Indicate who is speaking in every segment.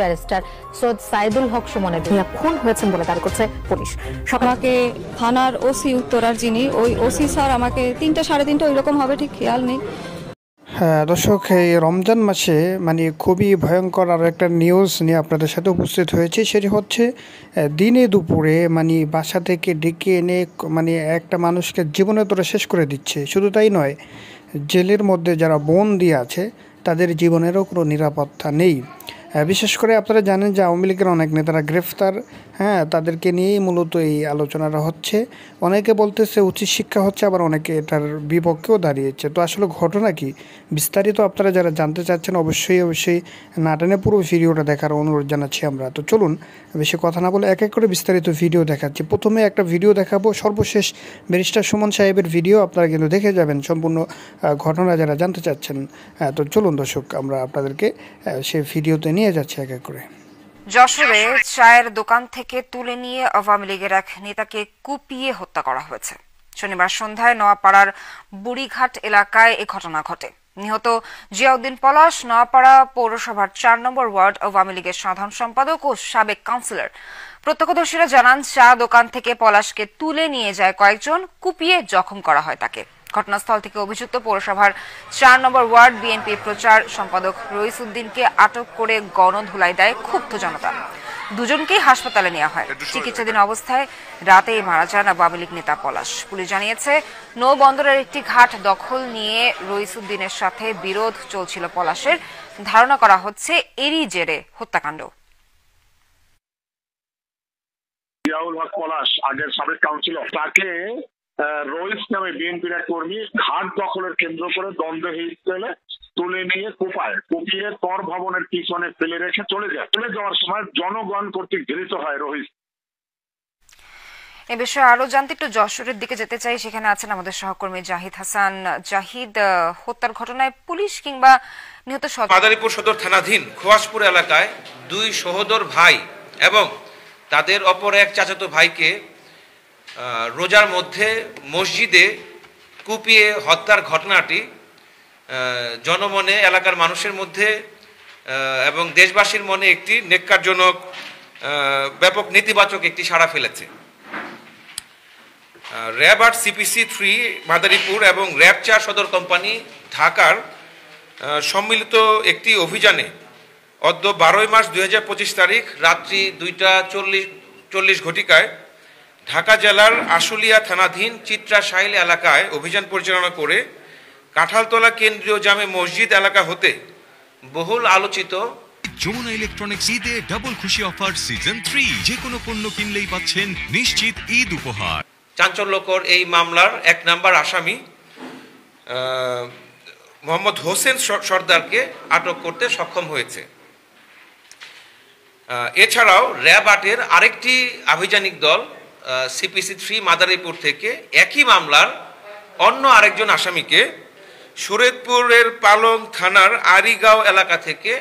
Speaker 1: Barrister Syed Saidul হক সুমনের খুন হয়েছেন বলে দাবি করছে পুলিশ।
Speaker 2: আমাকে থানার ওসি উত্তরার যিনি ওই ওসি স্যার আমাকে 3টা 3:30 ওইরকম হবে ঠিক খেয়াল নেই।
Speaker 3: হ্যাঁ দর্শক, এই রমজান মাসে খুবই ভয়ঙ্কর আরও একটা নিউজ নিয়ে আপনাদের সাথে উপস্থিত হয়েছে। সেটি হচ্ছে দিনে দুপুরে বাসা থেকে ডেকে এনে একটা মানুষকে জীবনের তোরে শেষ করে দিচ্ছে। শুধু তাই নয়, জেলের মধ্যে যারা বন্দী আছে তাদের জীবনেরও কোনো নিরাপত্তা নেই। বিশেষ করে আপনারা জানেন যে আওয়ামী লীগের অনেক নেতারা গ্রেফতার, তাদেরকে নিয়েই মূলত এই আলোচনাটা হচ্ছে। অনেকে বলতেছে উচিত শিক্ষা হচ্ছে, আবার অনেকে এটার বিপক্ষেও দাঁড়িয়েছে। তো আসলে ঘটনা কি বিস্তারিত আপনারা যারা জানতে চাচ্ছেন অবশ্যই না টেনে পুরো ভিডিওটা দেখার অনুরোধ জানাচ্ছি আমরা। তো চলুন বেশি কথা না বলে এক এক করে বিস্তারিত ভিডিও দেখাচ্ছি। প্রথমে একটা ভিডিও দেখাবো, সর্বশেষ ব্যারিস্টার সুমন সাহেবের ভিডিও, আপনারা কিন্তু দেখে যাবেন সম্পূর্ণ ঘটনা যারা জানতে চাচ্ছেন। তো চলুন দর্শক, আমরা আপনাদেরকে সেই ভিডিওতে নিয়ে যাচ্ছি এক এক করে।
Speaker 4: যশোরে চায়ের দোকান থেকে তুলে নিয়ে আওয়ামী লীগের এক নেতাকে কুপিয়ে হত্যা করা হয়েছে। শনিবার সন্ধ্যায় নোয়াপাড়ার বুড়িঘাট এলাকায় এ ঘটনা ঘটে। নিহত জিয়াউদ্দিন পলাশ নোয়াপাড়া পৌরসভার 4 নম্বর ওয়ার্ড আওয়ামী লীগের সাধারণ সম্পাদক ও সাবেক কাউন্সিলর। প্রত্যক্ষদর্শীরা জানান, চা দোকান থেকে পলাশকে তুলে নিয়ে যায় কয়েকজন, কুপিয়ে জখম করা হয় তাকে। ঘটনাস্থল থেকে অভিযুক্ত পৌরসভার 4 নম্বর ওয়ার্ড বিএনপি প্রচার সম্পাদক রইস উদ্দিনকে আটক করে গণধুলাই দেয় ক্ষুব্ধ জনতা। দুজনকেই হাসপাতালে নেওয়া হয়। চিকিৎসাধীন অবস্থায় রাতেই মারা যান আওয়ামী লীগ নেতা পলাশ। পুলিশ জানিয়েছে, নৌবন্দরের একটি ঘাট দখল নিয়ে রইস উদ্দিনের সাথে বিরোধ চলছিল পলাশের। ধারণা করা হচ্ছে এরই জেরে হত্যাকাণ্ড।
Speaker 5: জিয়াউল হক পলাশ, আগের সাবেক কাউন্সিলর, তাকে রইস নামে বিএনপির এক কর্মী ঘাট দখলের কেন্দ্র করে দ্বন্দ্বে হিসেবে তুলে নিয়ে কুপিয়ে কর ভবনের পিছনে ফেলে রেখে চলে যাওয়ার সময় জনগণ কর্তৃক ধৃত হয় রহিস।
Speaker 4: এ বিষয়ে আরো জানতে একটু যশোরের দিকে যেতে চাই, সেখানে আছেন আমাদের সহকর্মী জাহিদ হাসান। জাহিদ, হত্যার ঘটনায় পুলিশ কিংবা নিহত
Speaker 6: মাদারীপুর সদর থানাধীন খোয়াসপুর এলাকায় 2 সহোদর ভাই এবং তাদের অপর এক চাচাতো ভাইকে রোজার মধ্যে মসজিদে কুপিয়ে হত্যার ঘটনাটি জনমনে, এলাকার মানুষের মধ্যে এবং দেশবাসীর মনে একটি নেক্কারজনক, ব্যাপক নেতিবাচক একটি সাড়া ফেলেছে। র্যাব 8 CPC 3 মাদারীপুর এবং র্যাব 4 সদর কোম্পানি ঢাকার সম্মিলিত একটি অভিযানে অদ্য 12 মার্চ 2025 তারিখ রাত্রি 2:40 ঘটিকায় ঢাকা জেলার আশুলিয়া থানাধীন চিত্রা সাহিল এলাকায় অভিযান পরিচালনা করে কাঁঠালতলা কেন্দ্রীয় জামে মসজিদ এলাকা হতে বহুল আলোচিত
Speaker 7: যমুনা ইলেকট্রনিক্স ঈদে ডাবল খুশি অফার সিজন 3, যে কোনো পণ্য কিনলেই পাচ্ছেন নিশ্চিত ঈদ উপহার।
Speaker 6: চাঞ্চল্যকর এই মামলার 1 নম্বর আসামি মোহাম্মদ হোসেন সর্দারকে আটক করতে সক্ষম হয়েছে। এছাড়াও র্যাব 8-এর আরেকটি আভিযানিক দল CPC 3 মাদারীপুর থেকে একই মামলার অন্য আরেকজন আসামিকে শরীয়তপুরের পালং থানার আরিগাঁও এলাকা থেকে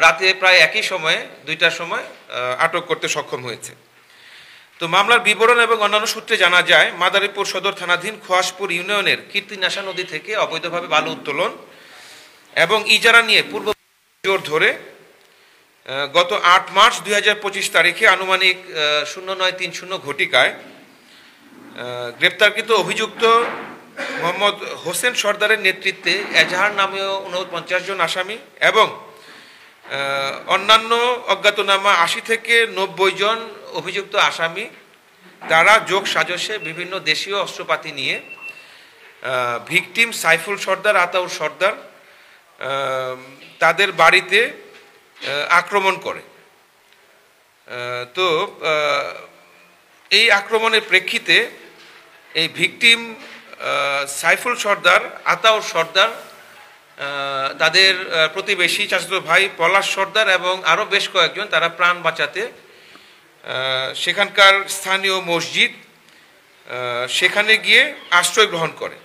Speaker 6: রাতে প্রায় একই সময়ে 2টার সময় আটক করতে সক্ষম হয়েছে। তো মামলার বিবরণ এবং অন্যান্য সূত্রে জানা যায়, মাদারীপুর সদর থানাধীন খোয়াসপুর ইউনিয়নের কীর্তিনাশা নদী থেকে অবৈধভাবে বালু উত্তোলন এবং ইজারা নিয়ে পূর্ব জোর ধরে গত 8 মার্চ 2025 তারিখে আনুমানিক 09:30 ঘটিকায় গ্রেপ্তারকৃত অভিযুক্ত মোহাম্মদ হোসেন সর্দারের নেতৃত্বে এজাহার নামেও 49 জন আসামি এবং অন্যান্য অজ্ঞাতনামা 80 থেকে 90 জন অভিযুক্ত আসামি, তারা যোগ সাজসে বিভিন্ন দেশীয় অস্ত্রপাতি নিয়ে ভিকটিম সাইফুল সর্দার, আতাউর সর্দার তাদের বাড়িতে আক্রমণ করে। তো এই আক্রমণের প্রেক্ষিতে এই ভিকটিম সাইফুল সর্দার, আতাউর সর্দার, তাদের প্রতিবেশী চাচাতো ভাই পলাশ সর্দার এবং আরও বেশ কয়েকজন, তারা প্রাণ বাঁচাতে সেখানকার স্থানীয় মসজিদ সেখানে গিয়ে আশ্রয় গ্রহণ করে,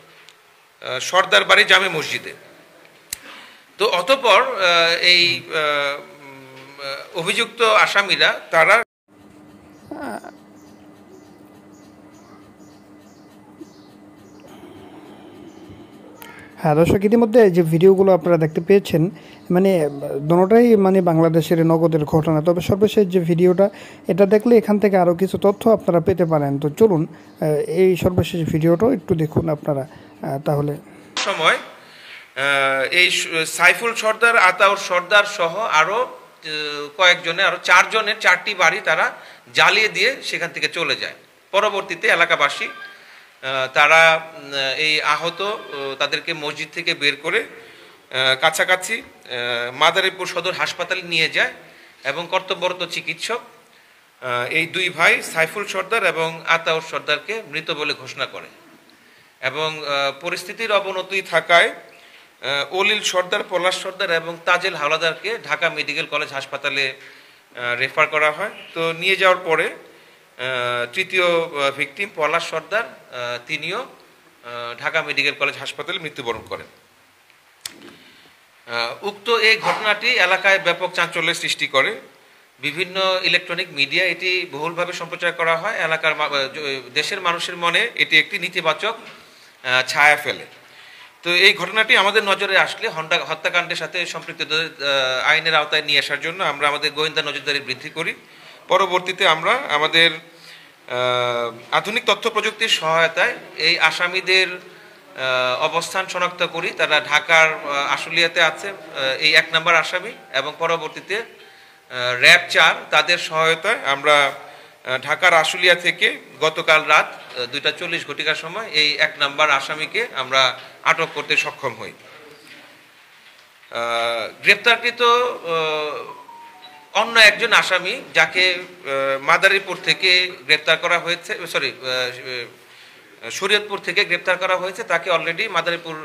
Speaker 6: সর্দার বাড়ি জামে মসজিদে। তো অতঃপর এই অভিযুক্ত আসামিরা তারা
Speaker 3: হ্যাঁ দর্শক, ইতিমধ্যে যে ভিডিওগুলো আপনারা দেখতে পেয়েছেন, মানে দোনোটাই মানে বাংলাদেশের নগদের ঘটনা। তবে সর্বশেষ যে ভিডিওটা, এটা দেখলে এখান থেকে আরও কিছু তথ্য আপনারা পেতে পারেন। তো চলুন এই সর্বশেষ ভিডিওটাও একটু দেখুন আপনারা তাহলে।
Speaker 6: সময় এই সাইফুল সর্দার, আতাউর সর্দার সহ আরও কয়েকজনের, আরও 4 জনের 4টি বাড়ি তারা জ্বালিয়ে দিয়ে সেখান থেকে চলে যায়। পরবর্তীতে এলাকাবাসী তারা এই আহত তাদেরকে মসজিদ থেকে বের করে কাছাকাছি মাদারীপুর সদর হাসপাতালে নিয়ে যায় এবং কর্তব্যরত চিকিৎসক এই 2 ভাই সাইফুল সর্দার এবং আতাউর সর্দারকে মৃত বলে ঘোষণা করে এবং পরিস্থিতির অবনতি থাকায় অলিল সর্দার, পলাশ সর্দার এবং তাজেল হাওলাদারকে ঢাকা মেডিকেল কলেজ হাসপাতালে রেফার করা হয়। তো নিয়ে যাওয়ার পরে তৃতীয় ভিকটিম পলাশ সর্দার, তিনিও ঢাকা মেডিকেল কলেজ হাসপাতালে মৃত্যুবরণ করেন। উক্ত এই ঘটনাটি এলাকায় ব্যাপক চাঞ্চল্যের সৃষ্টি করে। বিভিন্ন ইলেকট্রনিক মিডিয়া এটি বহুলভাবে সম্প্রচার করা হয়। এলাকার দেশের মানুষের মনে এটি একটি নেতিবাচক ছায়া ফেলে। তো এই ঘটনাটি আমাদের নজরে আসলে হত্যাকাণ্ডের সাথে সম্পৃক্তদের আইনের আওতায় নিয়ে আসার জন্য আমরা আমাদের গোয়েন্দা নজরদারি বৃদ্ধি করি। পরবর্তীতে আমরা আমাদের আধুনিক তথ্য প্রযুক্তির সহায়তায় এই আসামিদের অবস্থান শনাক্ত করি। তারা ঢাকার আশুলিয়াতে আছে, এই 1 নম্বর আসামি, এবং পরবর্তীতে র্যাব 4 তাদের সহায়তায় আমরা ঢাকার আশুলিয়া থেকে গতকাল রাত 2:40 ঘটিকার সময় এই 1 নম্বর আসামিকে আমরা আটক করতে সক্ষম হই। গ্রেপ্তারকৃত অন্য একজন আসামি যাকে মাদারীপুর থেকে গ্রেপ্তার করা হয়েছে, শরীয়তপুর থেকে গ্রেপ্তার করা হয়েছে, তাকে অলরেডি মাদারীপুর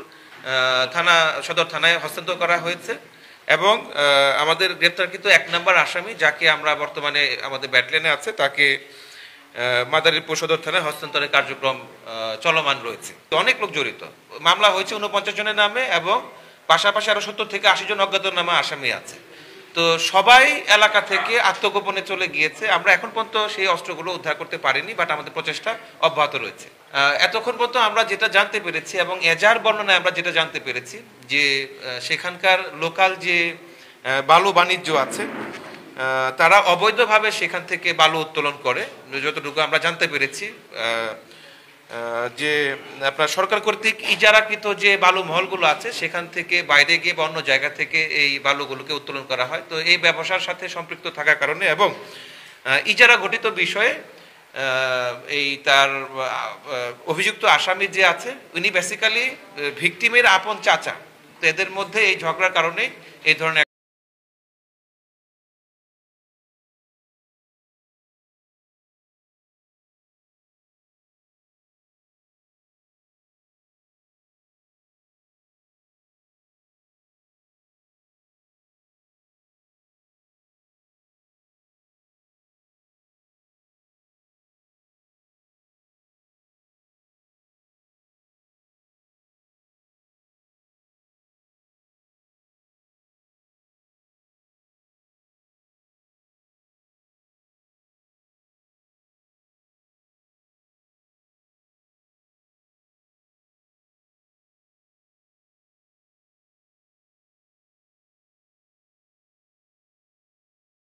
Speaker 6: সদর থানায় হস্তান্তর করা হয়েছে এবং আমাদের গ্রেপ্তারকৃত 1 নম্বর আসামি যাকে আমরা বর্তমানে আমাদের ব্যাটালিয়নে আছে, তাকে মাদারীপুর সদর থানায় হস্তান্তরের কার্যক্রম চলমান রয়েছে। অনেক লোক জড়িত, মামলা হয়েছে 49 জনের নামে এবং পাশাপাশি আরো 70 থেকে 80 জন অজ্ঞাতনামা আসামি আছে। তো সবাই এলাকা থেকে আত্মগোপনে চলে গিয়েছে। আমরা এখন পর্যন্ত সেই অস্ত্রগুলো উদ্ধার করতে পারিনি, বাট আমাদের প্রচেষ্টা অব্যাহত রয়েছে। এতক্ষণ পর্যন্ত আমরা যেটা জানতে পেরেছি এবং এজার বর্ণনায় আমরা যেটা জানতে পেরেছি যে সেখানকার লোকাল যে বালু বাণিজ্য আছে, তারা অবৈধভাবে সেখান থেকে বালু উত্তোলন করে। যতটুকু আমরা জানতে পেরেছি যে আপনার সরকার কর্তৃক ইজারাকৃত যে বালু মহলগুলো আছে সেখান থেকে বাইরে গিয়ে বা অন্য জায়গা থেকে এই বালুগুলোকে উত্তোলন করা হয়। তো এই ব্যবসার সাথে সম্পৃক্ত থাকার কারণে এবং ইজারা ঘটিত বিষয়ে এই তার অভিযুক্ত আসামি যে আছে উনি বেসিক্যালি ভিকটিমের আপন চাচা। তো এদের মধ্যে এই ঝগড়ার কারণে এই ধরনের